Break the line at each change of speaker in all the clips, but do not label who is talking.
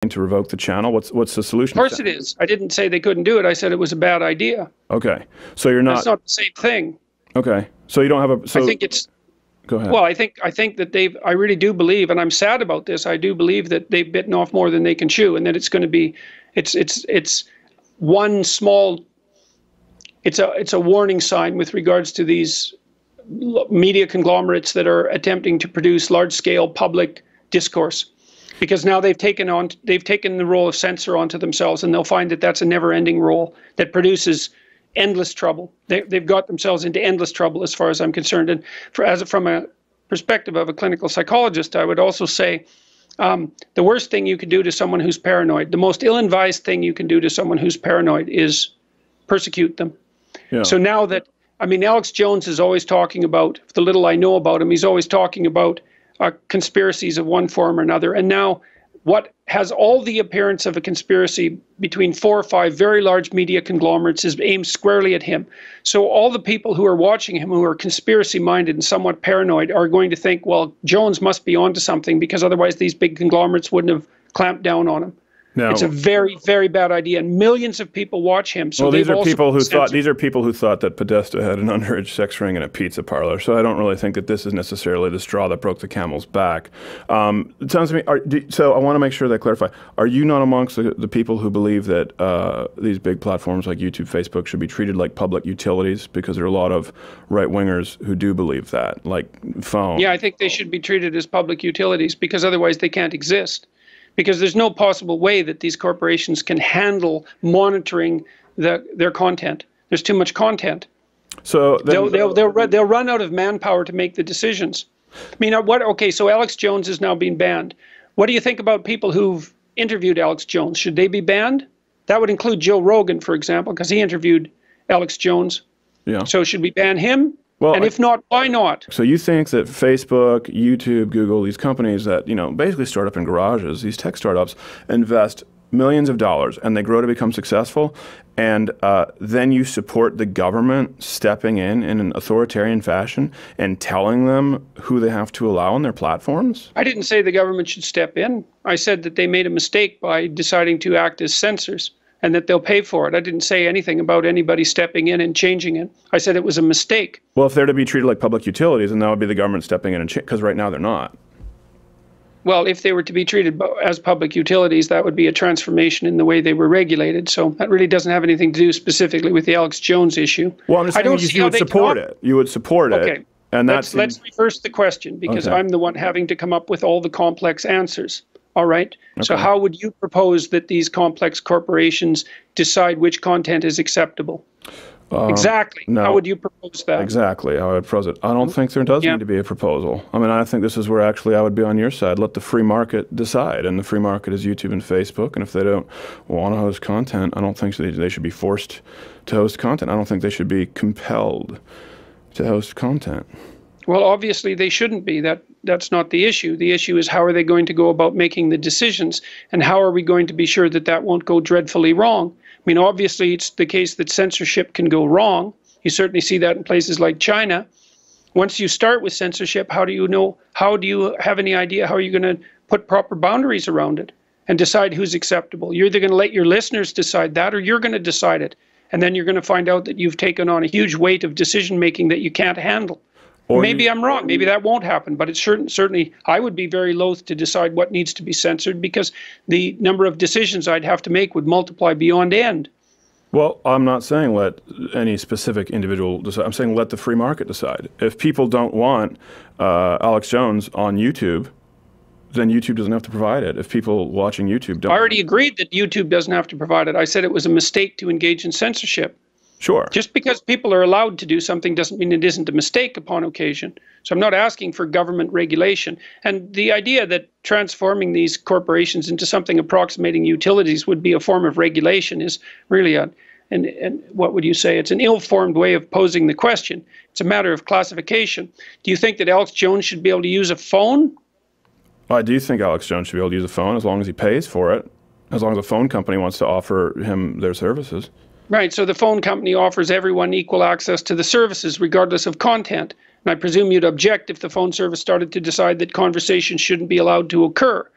to revoke the channel? What's the solution?
Of course it is. I didn't say they couldn't do it. I said it was a bad idea.
Okay, so you're not.
That's not the same thing.
Okay, so you don't have a. So
I think it's.
Go ahead.
Well, I think that they've. I really do believe, and I'm sad about this. I do believe that they've bitten off more than they can chew, and that it's going to be. It's one small. It's a warning sign with regards to these media conglomerates that are attempting to produce large-scale public discourse, because now they've taken the role of censor onto themselves, and they'll find that that's a never-ending role that produces endless trouble. They've got themselves into endless trouble, as far as I'm concerned. And from a perspective of a clinical psychologist, I would also say the worst thing you could do to someone who's paranoid, the most ill-advised thing you can do to someone who's paranoid, is persecute them. Yeah. So now that, I mean, Alex Jones is always talking about, the little I know about him, he's always talking about conspiracies of one form or another. And now what has all the appearance of a conspiracy between 4 or 5 very large media conglomerates is aimed squarely at him. So all the people who are watching him, who are conspiracy-minded and somewhat paranoid, are going to think, well, Jones must be onto something, because otherwise these big conglomerates wouldn't have clamped down on him. No. It's a very, very bad idea, and millions of people watch him. So
well, these are people who thought that Podesta had an underage sex ring in a pizza parlor. So I don't really think that this is necessarily the straw that broke the camel's back. It sounds to me. So I want to make sure that I clarify. Are you not amongst the people who believe that these big platforms like YouTube, Facebook should be treated like public utilities? Because there are a lot of right-wingers who do believe that, like phone.
Yeah, I think they should be treated as public utilities, because otherwise they can't exist. Because there's no possible way that these corporations can handle monitoring their content. There's too much content. So they'll run out of manpower to make the decisions. I mean, okay, so Alex Jones is now being banned. What do you think about people who've interviewed Alex Jones? Should they be banned? That would include Joe Rogan, for example, because he interviewed Alex Jones. Yeah. So should we ban him? Well, and if not, why not?
So you think that Facebook, YouTube, Google, these companies that, basically start up in garages, these tech startups, invest millions of dollars and they grow to become successful, and then you support the government stepping in an authoritarian fashion and telling them who they have to allow on their platforms?
I didn't say the government should step in. I said that they made a mistake by deciding to act as censors, and that they'll pay for it. I didn't say anything about anybody stepping in and changing it. I said it was a mistake.
Well, if they're to be treated like public utilities, then that would be the government stepping in, because right now they're not.
Well, if they were to be treated as public utilities, that would be a transformation in the way they were regulated. So that really doesn't have anything to do specifically with the Alex Jones issue.
Well, I'm just saying you would support it. You would support it.
Okay. And let's reverse the question, because I'm the one having to come up with all the complex answers. All right. Okay. So how would you propose that these complex corporations decide which content is acceptable? Exactly. No, how would you propose that?
Exactly. How I would propose it. I don't think there does need to be a proposal. I mean, I think this is where actually I would be on your side. Let the free market decide. And the free market is YouTube and Facebook. And if they don't want to host content, I don't think they should be forced to host content. I don't think they should be compelled to host content.
Well, obviously they shouldn't be. That's not the issue. The issue is, how are they going to go about making the decisions, and how are we going to be sure that that won't go dreadfully wrong? I mean, obviously it's the case that censorship can go wrong. You certainly see that in places like China. Once you start with censorship, how do you have any idea how you're going to put proper boundaries around it and decide who's acceptable? You're either going to let your listeners decide that, or you're going to decide it. And then you're going to find out that you've taken on a huge weight of decision making that you can't handle. Maybe I'm wrong. Maybe that won't happen. But it's certainly, I would be very loath to decide what needs to be censored, because the number of decisions I'd have to make would multiply beyond end.
Well, I'm not saying let any specific individual decide. I'm saying let the free market decide. If people don't want Alex Jones on YouTube, then YouTube doesn't have to provide it. If people watching YouTube don't.
I already agreed that YouTube doesn't have to provide it. I said it was a mistake to engage in censorship.
Sure.
Just because people are allowed to do something doesn't mean it isn't a mistake upon occasion. So I'm not asking for government regulation. And the idea that transforming these corporations into something approximating utilities would be a form of regulation is really and what would you say? It's an ill-formed way of posing the question. It's a matter of classification. Do you think that Alex Jones should be able to use a phone?
I do think Alex Jones should be able to use a phone, as long as he pays for it, as long as a phone company wants to offer him their services.
Right, so the phone company offers everyone equal access to the services regardless of content. And I presume you'd object if the phone service started to decide that conversations shouldn't be allowed to occur.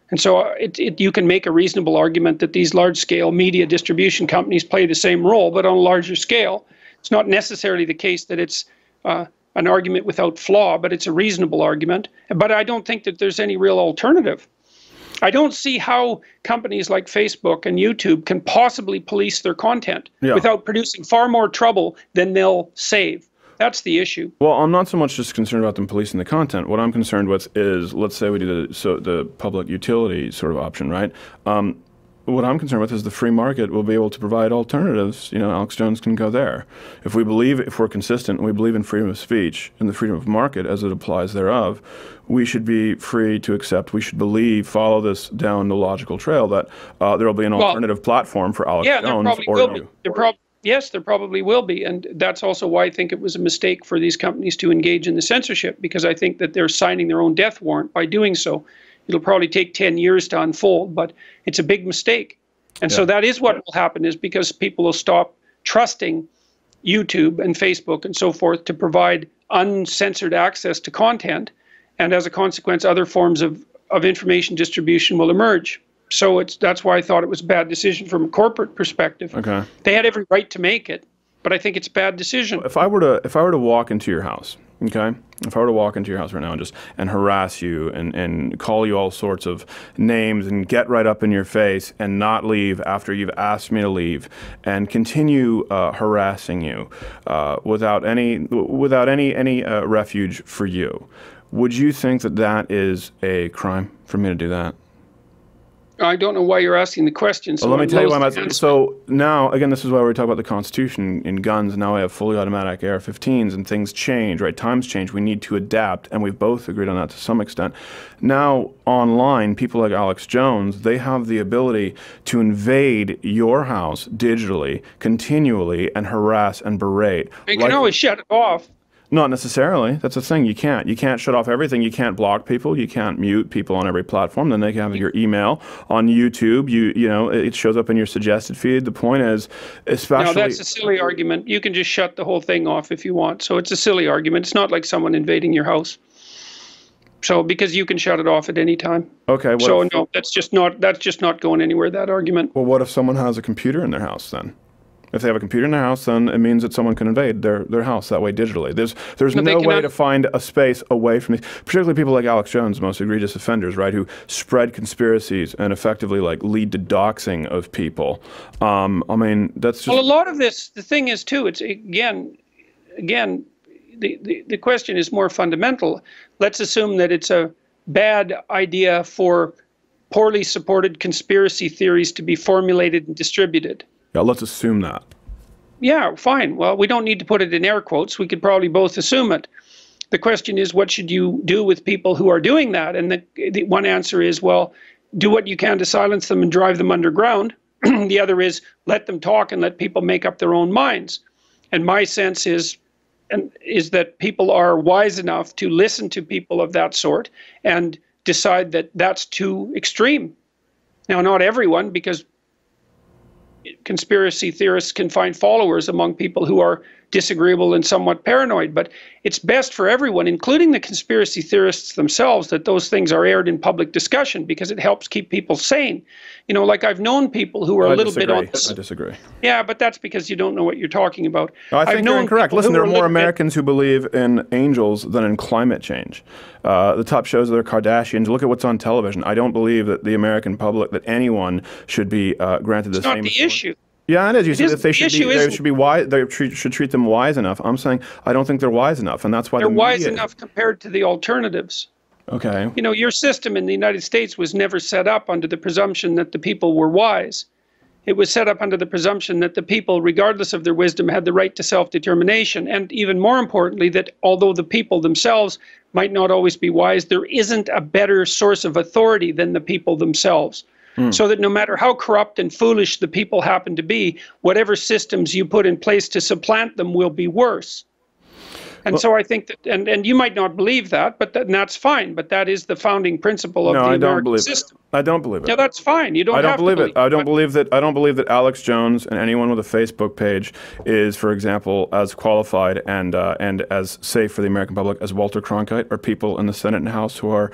And so you can make a reasonable argument that these large-scale media distribution companies play the same role, but on a larger scale. It's not necessarily the case that it's an argument without flaw, but it's a reasonable argument. But I don't think that there's any real alternative. I don't see how companies like Facebook and YouTube can possibly police their content without producing far more trouble than they'll save. That's the issue.
Well, I'm not so much just concerned about them policing the content. What I'm concerned with is, let's say we do the public utility sort of option, right? What I'm concerned with is the free market will be able to provide alternatives. You know, Alex Jones can go there. If we're consistent, and we believe in freedom of speech and the freedom of market as it applies thereof, we should be free to accept, we should follow this down the logical trail that there will be an alternative platform for Alex Jones or you.
Yes, there probably will be, and that's also why I think it was a mistake for these companies to engage in the censorship, because I think that they're signing their own death warrant by doing so. It'll probably take 10 years to unfold, but it's a big mistake. And so that is what will happen, is because people will stop trusting YouTube and Facebook and so forth to provide uncensored access to content, and as a consequence, other forms of information distribution will emerge. So that's why I thought it was a bad decision from a corporate perspective.
Okay.
They had every right to make it, but I think it's a bad decision.
If I were to walk into your house, okay? If I were to walk into your house right now and harass you and call you all sorts of names and get right up in your face and not leave after you've asked me to leave and continue harassing you without any refuge for you, would you think that that is a crime for me to do that?
I don't know why you're asking the question. So
well, let me tell you why I'm asking. So now, again, this is why we're talking about the Constitution in guns. Now we have fully automatic AR-15s, and things change, right? Times change. We need to adapt, and we've both agreed on that to some extent. Now, online, people like Alex Jones, they have the ability to invade your house digitally, continually, and harass and berate.
You can always shut it off.
Not necessarily. That's the thing. You can't. You can't shut off everything. You can't block people. You can't mute people on every platform. Then they can have your email on YouTube. You know, it shows up in your suggested feed. The point is, especially...
No, that's a silly argument. You can just shut the whole thing off if you want. So it's a silly argument. It's not like someone invading your house. So because you can shut it off at any time.
Okay.
So no, that's just not going anywhere, that argument.
Well, what if someone has a computer in their house then? If they have a computer in their house, then it means that someone can invade their house that way digitally. There's no way to find a space away from these, particularly people like Alex Jones, most egregious offenders, right, who spread conspiracies and effectively like lead to doxing of people. I mean, that's just...
Well, a lot of this, the thing is too, it's again, the question is more fundamental. Let's assume that it's a bad idea for poorly supported conspiracy theories to be formulated and distributed.
Yeah, let's assume that.
Yeah, fine. Well, we don't need to put it in air quotes. We could probably both assume it. The question is, what should you do with people who are doing that? And the one answer is, well, do what you can to silence them and drive them underground. The other is, let them talk and let people make up their own minds. And my sense is that people are wise enough to listen to people of that sort and decide that that's too extreme. Now, not everyone, because conspiracy theorists can find followers among people who are disagreeable and somewhat paranoid, but it's best for everyone, including the conspiracy theorists themselves, that those things are aired in public discussion, because it helps keep people sane. You know, like I've known people who are a little bit on this.
I disagree.
Yeah, but that's because you don't know what you're talking about.
No, I think you're incorrect. Listen, there are more Americans who believe in angels than in climate change. The top shows are the Kardashians. Look at what's on television. I don't believe that the American public, that anyone should be granted the same...
It's not the issue.
Yeah, it is. You said that they should be wise. They should treat them wise enough. I'm saying I don't think they're wise enough, and that's why
they're wise enough compared to the alternatives.
Okay.
You know, your system in the United States was never set up under the presumption that the people were wise. It was set up under the presumption that the people, regardless of their wisdom, had the right to self-determination, and even more importantly, that although the people themselves might not always be wise, there isn't a better source of authority than the people themselves. So that no matter how corrupt and foolish the people happen to be, whatever systems you put in place to supplant them will be worse. And so I think that, and you might not believe that, but and that's fine. But that is the founding principle of the American system.
I don't believe it.
Yeah, that's fine. You don't have to believe it.
I don't believe that Alex Jones and anyone with a Facebook page is, for example, as qualified and as safe for the American public as Walter Cronkite or people in the Senate and House who are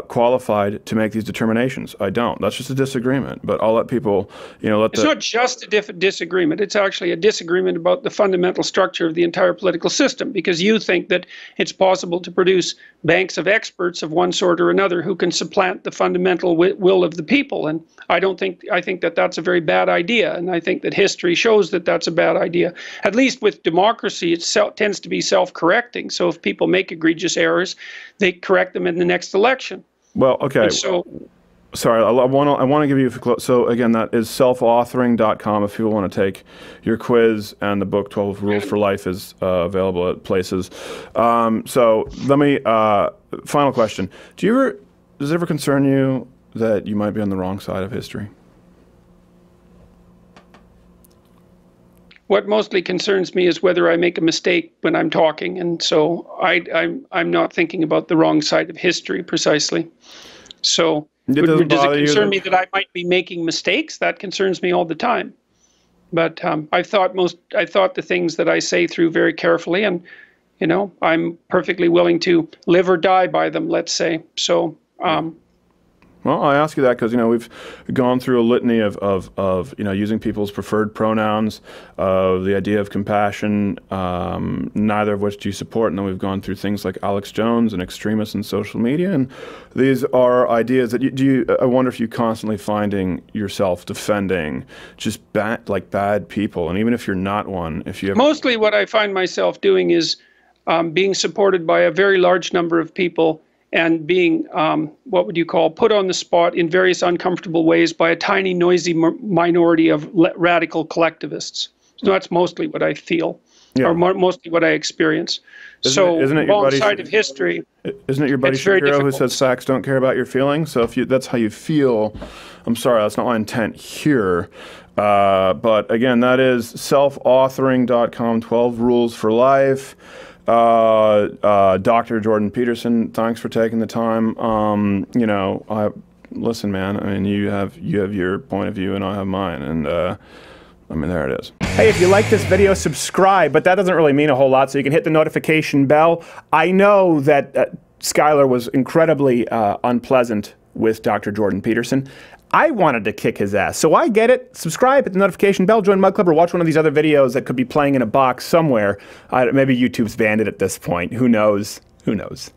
qualified to make these determinations. I don't. That's just a disagreement. But I'll let people, it's
not just a disagreement. It's actually a disagreement about the fundamental structure of the entire political system, because you think that it's possible to produce banks of experts of one sort or another who can supplant the fundamental will of the people. And I think that that's a very bad idea. And I think that history shows that that's a bad idea. At least with democracy, it tends to be self-correcting. So if people make egregious errors, they correct them in the next election.
Well, okay.
And so,
sorry, I want to give you a so again, that is selfauthoring.com if people want to take your quiz, and the book 12 Rules for Life is available at places. So let me final question. Does it ever concern you that you might be on the wrong side of history?
What mostly concerns me is whether I make a mistake when I'm talking, and so I'm not thinking about the wrong side of history precisely. So does it concern me that I might be making mistakes? That concerns me all the time. But I thought the things that I say through very carefully, and I'm perfectly willing to live or die by them, let's say. So.
Well, I ask you that because we've gone through a litany of using people's preferred pronouns, the idea of compassion, neither of which do you support, and then we've gone through things like Alex Jones and extremists in social media, and these are ideas that I wonder if you constantly finding yourself defending just bad people, and even if you're not one, if you have
mostly what I find myself doing is being supported by a very large number of people, and being, what would you call, put on the spot in various uncomfortable ways by a tiny, noisy minority of radical collectivists. So that's mostly what I feel, or mostly what I experience.
Isn't it
wrong side of history.
Isn't it your buddy Shapiro who says facts don't care about your feelings? So if that's how you feel, I'm sorry, that's not my intent here. But again, that is selfauthoring.com, 12 Rules for Life. Dr. Jordan Peterson, thanks for taking the time. Listen, man, I mean, you have your point of view and I have mine, and there it is.
Hey, if you like this video, subscribe, but that doesn't really mean a whole lot, so you can hit the notification bell. I know that Schuyler was incredibly unpleasant with Dr. Jordan Peterson. I wanted to kick his ass, so I get it. Subscribe, hit the notification bell, join Mug Club, or watch one of these other videos that could be playing in a box somewhere. Maybe YouTube's banned it at this point. Who knows? Who knows?